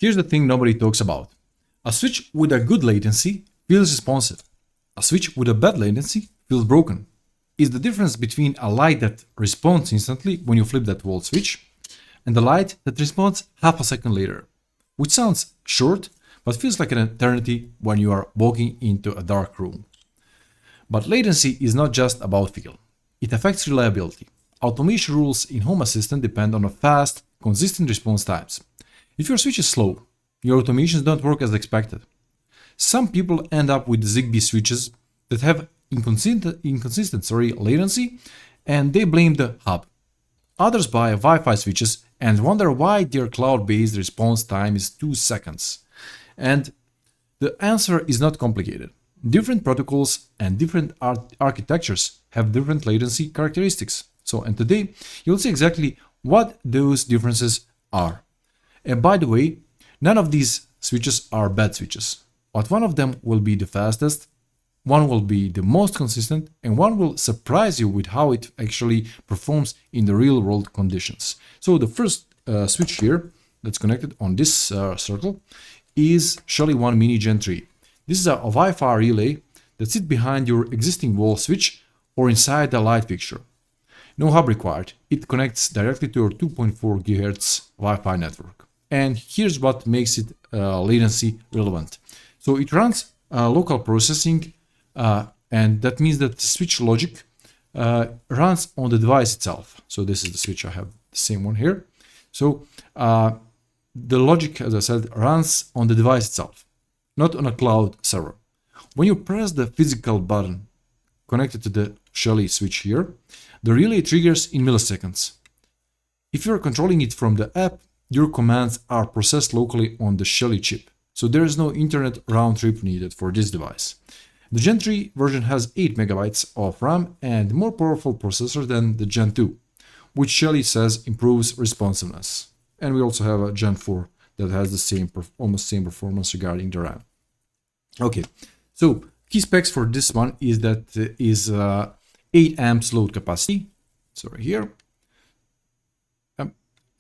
Here's the thing nobody talks about. A switch with a good latency feels responsive. A switch with a bad latency feels broken. It's the difference between a light that responds instantly when you flip that volt switch and the light that responds half a second later, which sounds short but feels like an eternity when you are walking into a dark room. But latency is not just about feel. It affects reliability. Automation rules in Home Assistant depend on a fast, consistent response times. If your switch is slow, your automations don't work as expected. Some people end up with Zigbee switches that have inconsistent latency, and they blame the hub. Others buy Wi-Fi switches and wonder why their cloud-based response time is 2 seconds. And the answer is not complicated. Different protocols and different architectures have different latency characteristics. And today you'll see exactly what those differences are. And by the way, none of these switches are bad switches, but one of them will be the fastest, one will be the most consistent, and one will surprise you with how it actually performs in the real world conditions. So the first switch here that's connected on this circle is Shelly Mini Gen3. This is a Wi-Fi relay that sits behind your existing wall switch or inside the light fixture. No hub required. It connects directly to your 2.4 GHz Wi-Fi network. And here's what makes it latency relevant. So it runs local processing, and that means that the switch logic runs on the device itself. So this is the switch, I have the same one here. So the logic, as I said, runs on the device itself, not on a cloud server. When you press the physical button connected to the Shelly switch here, the relay triggers in milliseconds. If you're controlling it from the app, your commands are processed locally on the Shelly chip, so there is no internet round trip needed for this device. The Gen 3 version has 8 MB of RAM and more powerful processor than the Gen 2, which Shelly says improves responsiveness. And we also have a Gen 4 that has the same, almost same performance regarding the RAM. Okay, so key specs for this one is that it is 8 amps load capacity, so right here,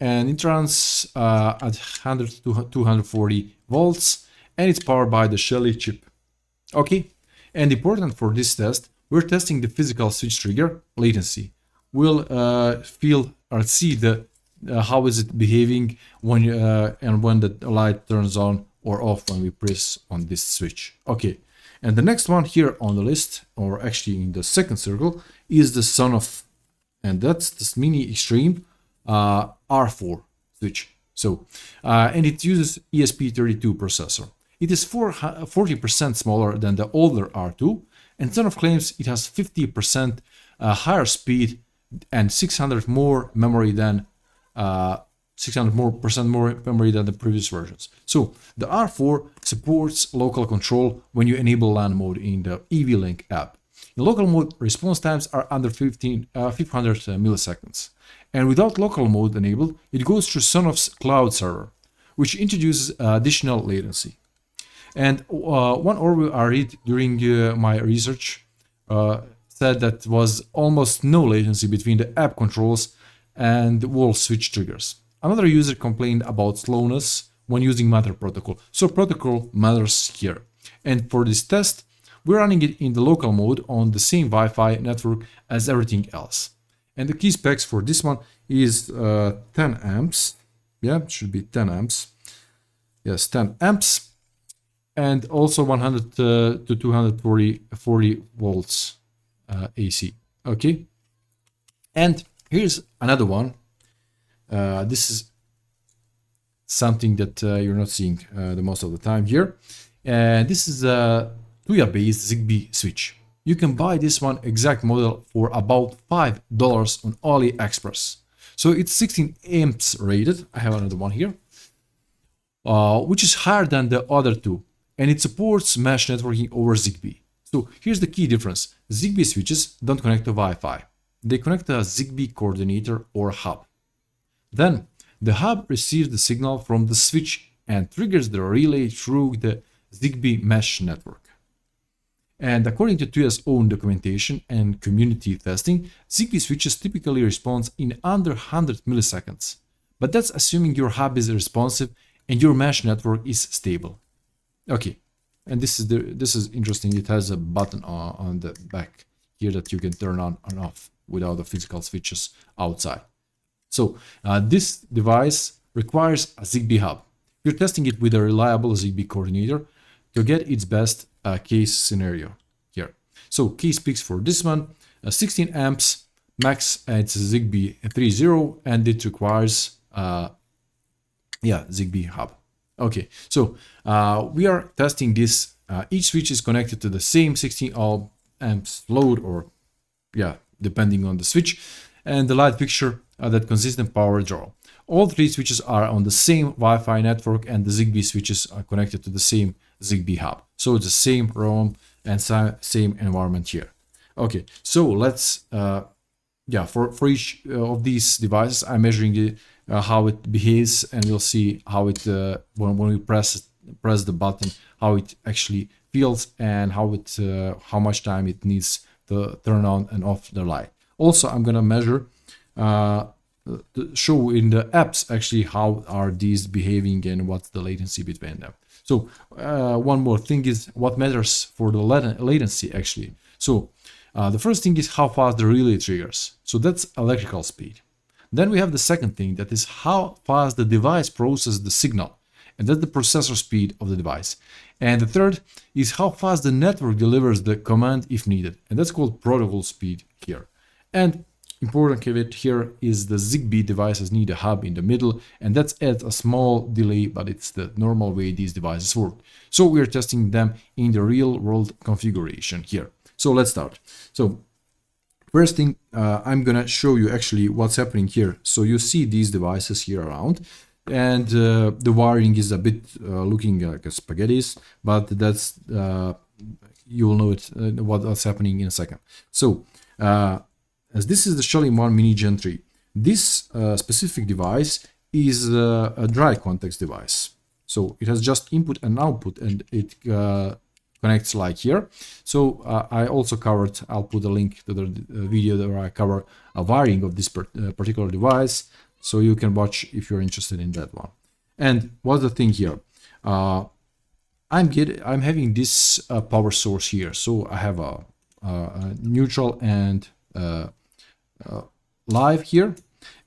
and it runs at 100 to 240 volts, and it's powered by the Shelly chip. Okay, and important for this test, we're testing the physical switch trigger latency. We'll feel or see the how is it behaving when and when the light turns on or off when we press on this switch. Okay, and the next one here on the list, or actually in the second circle, is the Sonoff, and that's this Mini Extreme R4 switch. So and it uses ESP32 processor. It is 40% smaller than the older R2, and Sonoff claims it has 50% higher speed and 600 more memory than 600% more memory than the previous versions. So the R4 supports local control when you enable LAN mode in the EV-Link app. In local mode, response times are under 500 milliseconds. And without local mode enabled, it goes through Sonoff's cloud server, which introduces additional latency. And one overview I read during my research said that was almost no latency between the app controls and the wall switch triggers. Another user complained about slowness when using Matter protocol. So protocol matters here. And for this test, we're running it in the local mode on the same Wi-Fi network as everything else. And the key specs for this one is 10 amps. Yeah, it should be 10 amps. Yes, 10 amps. And also 100 to 240 volts AC. Okay. And here's another one. This is something that you're not seeing the most of the time here. And this is a Tuya-based Zigbee Switch. You can buy this one exact model for about $5 on AliExpress. So it's 16 amps rated. I have another one here, which is higher than the other two. And it supports mesh networking over Zigbee. So here's the key difference. Zigbee switches don't connect to Wi-Fi. They connect to a Zigbee coordinator or hub. Then the hub receives the signal from the switch and triggers the relay through the Zigbee mesh network. And according to Tuya's own documentation and community testing, Zigbee switches typically respond in under 100 milliseconds. But that's assuming your hub is responsive and your mesh network is stable. Okay, and this is interesting. It has a button on the back here that you can turn on and off without the physical switches outside. So this device requires a Zigbee hub. You're testing it with a reliable Zigbee coordinator to get its best case scenario here. So case specs for this one, 16 amps max, it's Zigbee 3.0, and it requires Zigbee hub. Okay, so we are testing this. Each switch is connected to the same 16 amps load, or depending on the switch, and the light fixture that consistent power draw. All three switches are on the same Wi-Fi network, and the Zigbee switches are connected to the same Zigbee hub. So it's the same ROM and same environment here. Okay, so let's for each of these devices, I'm measuring it, how it behaves, and we'll see how it when we press the button, how it actually feels, and how much time it needs to turn on and off the light. Also, I'm gonna measure show in the apps actually how are these behaving and what's the latency between them. So one more thing is what matters for the latency actually. So the first thing is how fast the relay triggers. So that's electrical speed. Then we have the second thing, that is how fast the device processes the signal, and that's the processor speed of the device. And the third is how fast the network delivers the command if needed, and that's called protocol speed here. And important caveat here is the Zigbee devices need a hub in the middle, and that adds a small delay, but it's the normal way these devices work. So we are testing them in the real world configuration here. So let's start. So first thing, I'm gonna show you actually what's happening here. So you see these devices here around, and the wiring is a bit looking like a spaghettis, but that's you will know it what's happening in a second. So as this is the Shelly Mini Gen3, this specific device is a dry context device. So it has just input and output, and it connects like here. So I also covered, I'll put a link to the video where I cover a wiring of this particular device, so you can watch if you're interested in that one. And what's the thing here? I'm having this power source here. So I have a neutral and live here,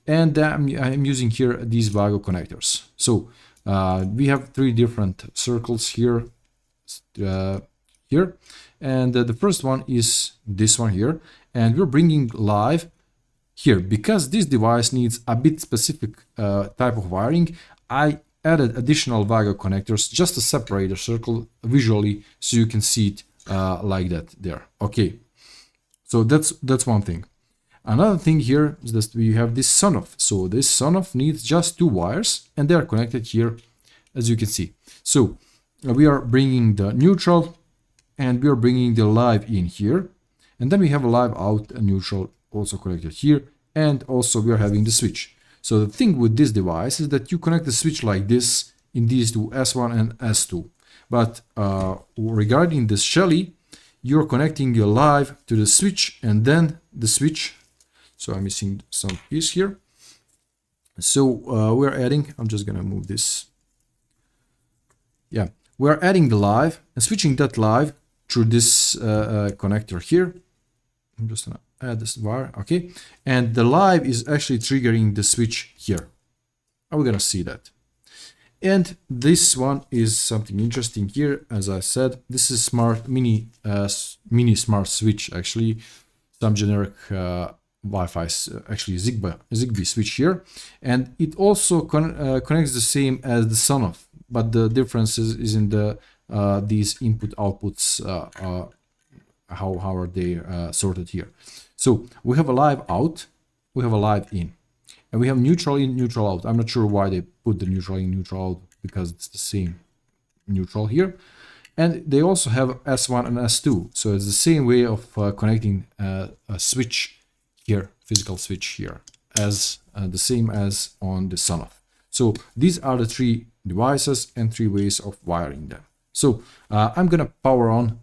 and I'm using here these Vago connectors. So we have three different circles here, and the first one is this one here, and we're bringing live here because this device needs a bit specific type of wiring. I added additional Vago connectors just to separate the circle visually, so you can see it like that there. Okay, so that's one thing. Another thing here is that we have this Sonoff. So this Sonoff needs just two wires, and they are connected here, as you can see. So we are bringing the neutral, and we are bringing the live in here, and then we have a live out and neutral also connected here, and also we are having the switch. So the thing with this device is that you connect the switch like this in these two, S1 and S2. But regarding this Shelly, you're connecting your live to the switch and then the switch. So I'm missing some piece here. So we're adding, I'm just gonna move this. Yeah, we're adding the live and switching that live through this connector here. I'm just gonna add this wire, okay? And the live is actually triggering the switch here. We're gonna see that. And this one is something interesting here. As I said, this is smart mini smart switch, actually some generic Wi-Fi, actually Zigbee switch here, and it also connects the same as the Sonoff, but the difference is in the these input outputs, how are they sorted here. So we have a live out, we have a live in, and we have neutral in, neutral out. I'm not sure why they put the neutral in, neutral out, because it's the same neutral here. And they also have S1 and S2, so it's the same way of connecting a switch here, physical switch here, as the same as on the Sonoff. So these are the three devices and three ways of wiring them. So I'm gonna power on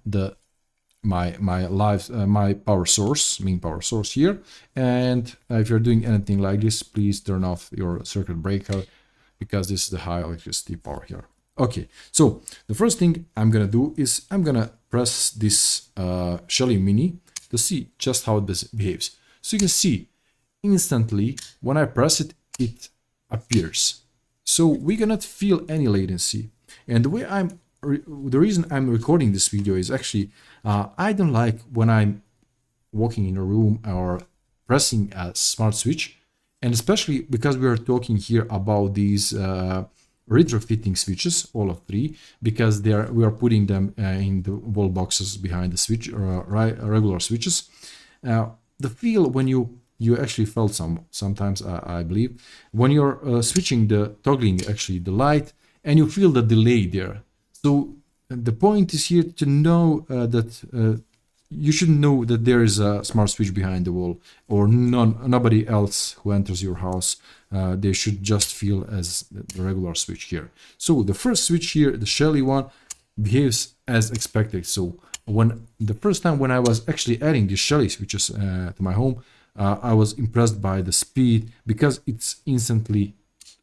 my power source, main power source here. And if you're doing anything like this, please turn off your circuit breaker, because this is the high electricity power here. Okay, so the first thing I'm gonna do is I'm gonna press this Shelly Mini to see just how this behaves. So you can see instantly when I press it, it appears. So we cannot feel any latency. And the reason I'm recording this video is actually I don't like when I'm walking in a room or pressing a smart switch, and especially because we are talking here about these retrofitting switches, all of three, because we are putting them in the wall boxes behind the switch, regular switches. The feel when you actually felt sometimes I believe when you're switching the toggling actually the light, and you feel the delay there. So the point is here to know that you should know that there is a smart switch behind the wall, or nobody else who enters your house. They should just feel as the regular switch here. So the first switch here, the Shelly one, behaves as expected. So when the first time when I was actually adding these Shelly switches to my home, I was impressed by the speed, because it's instantly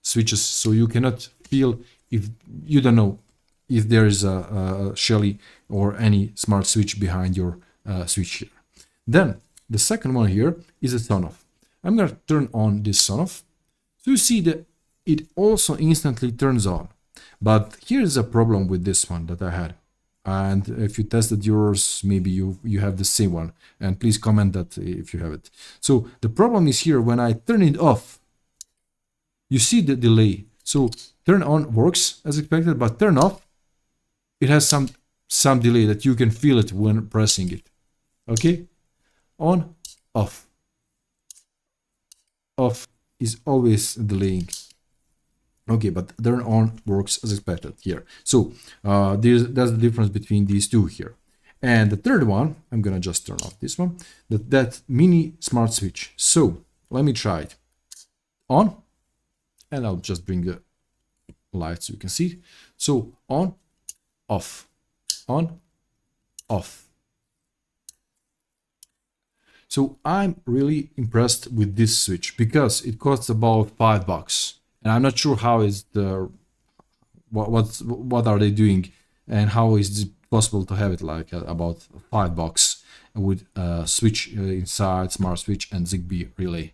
switches. So you cannot feel, if you don't know if there is a Shelly or any smart switch behind your switch here. Then the second one here is a Sonoff. I'm gonna turn on this Sonoff. So you see that it also instantly turns on. But here's a problem with this one that I had. And if you tested yours, maybe you have the same one. And please comment that if you have it. So the problem is here when I turn it off, you see the delay. So turn on works as expected, but turn off, it has some delay that you can feel it when pressing it. Okay, on, off. Off is always delaying. Okay, but turn on works as expected here. So that's the difference between these two here. And the third one, I'm gonna just turn off this one, that mini smart switch. So let me try it. On, and I'll just bring the light so you can see it. So on, off, on, off. So I'm really impressed with this switch because it costs about $5, and I'm not sure how is what are they doing, and how is it possible to have it like about $5 with a switch inside, smart switch and Zigbee relay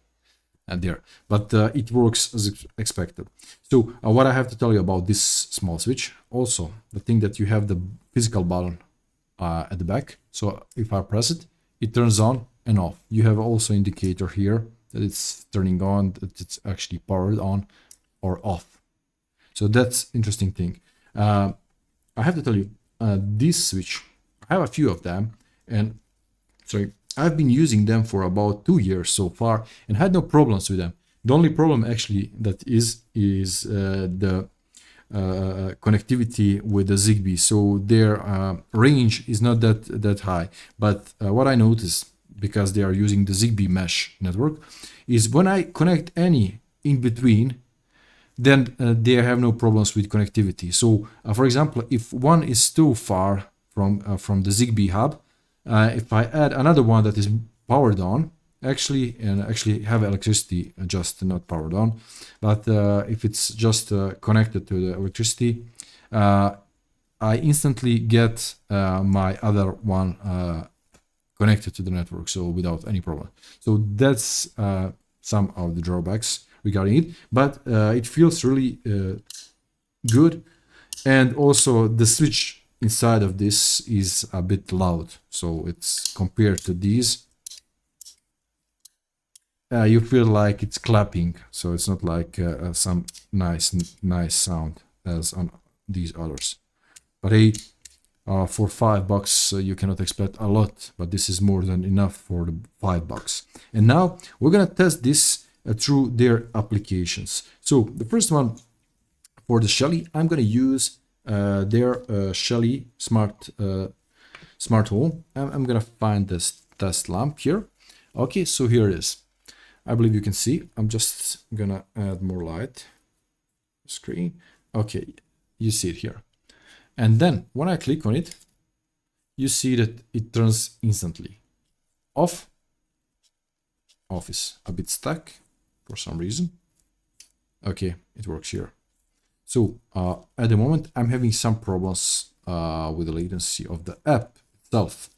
there. But it works as expected. So what I have to tell you about this small switch, also the thing that you have the physical button at the back. So if I press it, it turns on and off. You have also indicator here that it's turning on, that it's actually powered on or off. So that's interesting thing. I have to tell you, this switch, I have a few of them, and sorry, I've been using them for about 2 years so far and had no problems with them. The only problem actually that is the connectivity with the Zigbee. So their range is not that high. But what I noticed, because they are using the Zigbee mesh network, is when I connect any in between, then they have no problems with connectivity. So for example, if one is too far from the Zigbee hub, if I add another one that is powered on, actually have electricity, just not powered on, but if it's just connected to the electricity, I instantly get my other one connected to the network, so without any problem. So that's some of the drawbacks regarding it, but it feels really good. And also the switch inside of this is a bit loud, so it's compared to these, you feel like it's clapping, so it's not like some nice sound as on these others. But hey, for $5 you cannot expect a lot, but this is more than enough for the $5. And now we're gonna test this through their applications. So the first one, for the Shelly, I'm gonna use their Shelly smart home. I'm gonna find this test lamp here. Okay, so here it is. I believe you can see. I'm just gonna add more light screen. Okay, you see it here. And then when I click on it, you see that it turns instantly. Off. Off is a bit stuck for some reason. Okay, it works here. So at the moment, I'm having some problems with the latency of the app itself,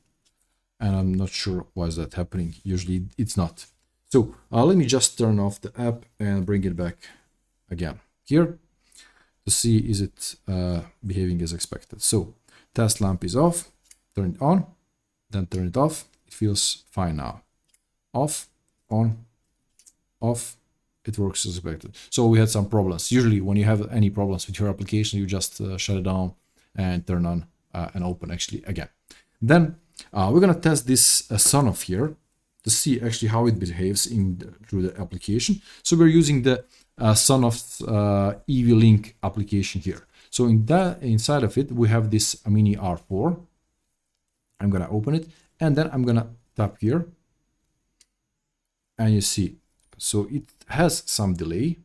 and I'm not sure why is that happening. Usually it's not. So let me just turn off the app and bring it back again here to see is it behaving as expected. So test lamp is off, turn it on, then turn it off. It feels fine now. Off, on, off. It works as expected. So we had some problems. Usually when you have any problems with your application, you just shut it down and turn on and open actually again. Then we're gonna test this Sonoff here to see actually how it behaves through the application. So we're using the Sonoff's EV Link application here. So inside of it, we have this Mini R4. I'm gonna open it and then I'm gonna tap here, and you see, so it has some delay.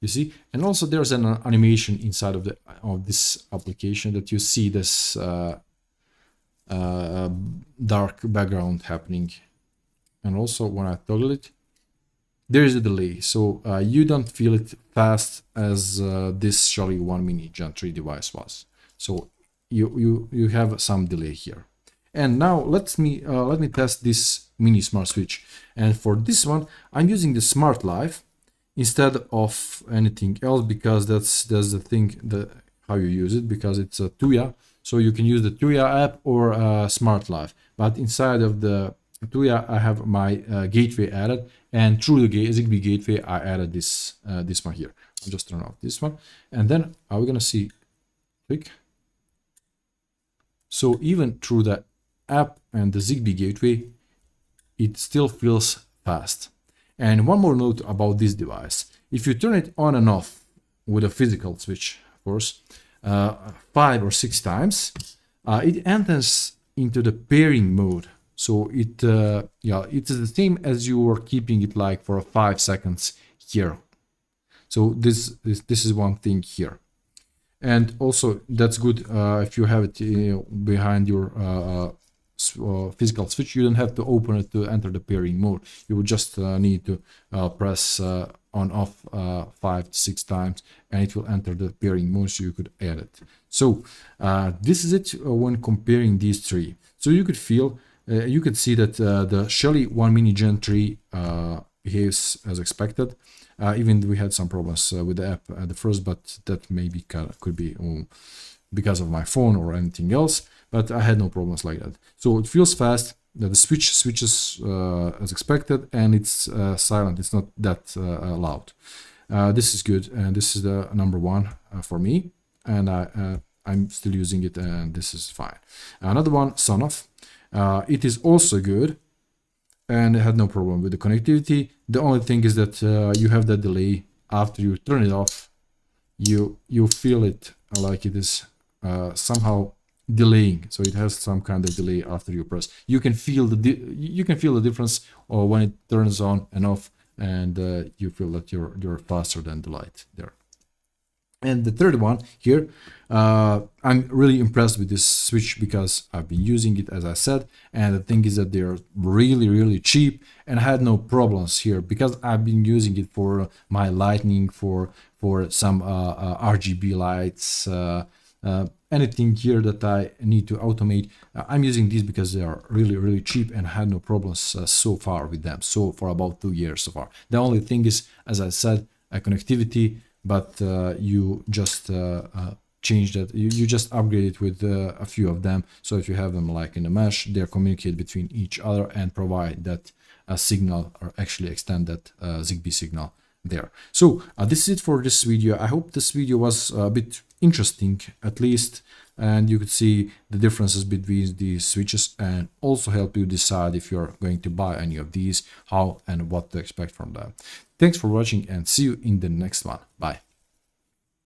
You see, and also there's an animation inside of this application that you see this dark background happening. And also when I toggle it, there is a delay. So you don't feel it fast as this Shelly Mini Gen3 device was. So you have some delay here. And now let me test this mini smart switch. And for this one, I'm using the Smart Life instead of anything else, because that's the thing that how you use it, because it's a Tuya. So you can use the Tuya app or Smart Life. But inside of the Tuya, I have my gateway added, and through the Zigbee gateway, I added this this one here. I'll just turn off this one, and then we're gonna see click. So even through the app and the Zigbee gateway, it still feels fast. And one more note about this device: if you turn it on and off with a physical switch, of course, 5 or 6 times, it enters into the pairing mode. So it it is the same as you were keeping it like for 5 seconds here. So this is one thing here. And also that's good if you have it behind your physical switch. You don't have to open it to enter the pairing mode. You would just need to press on off 5 to 6 times, and it will enter the pairing mode, so you could add it. So this is it when comparing these three. So you could feel you could see that the Shelly Mini Gen3 behaves as expected. Even we had some problems with the app at the first, but that maybe could be because of my phone or anything else. But I had no problems like that. So it feels fast. The switch switches as expected, and it's silent. It's not that loud. This is good, and this is the number one for me. And I'm still using it, and this is fine. Another one, Sonoff. It is also good, and I had no problem with the connectivity. The only thing is that you have that delay after you turn it off. You feel it like it is somehow delaying, so it has some kind of delay after you press. You can feel the difference when it turns on and off, and you feel that you're faster than the light there. And the third one here, I'm really impressed with this switch because I've been using it, as I said, and the thing is that they're really cheap, and I had no problems here because I've been using it for my lighting, for some RGB lights, anything here that I need to automate. I'm using these because they are really cheap, and I had no problems so far with them. So for about 2 years so far. The only thing is, as I said, connectivity. But you just change that. You just upgrade it with a few of them. So if you have them like in a mesh, they communicate between each other and provide that signal, or actually extend that Zigbee signal there. So this is it for this video. I hope this video was a bit interesting, at least, and you could see the differences between these switches, and also help you decide if you're going to buy any of these, how and what to expect from them. Thanks for watching, and see you in the next one. Bye.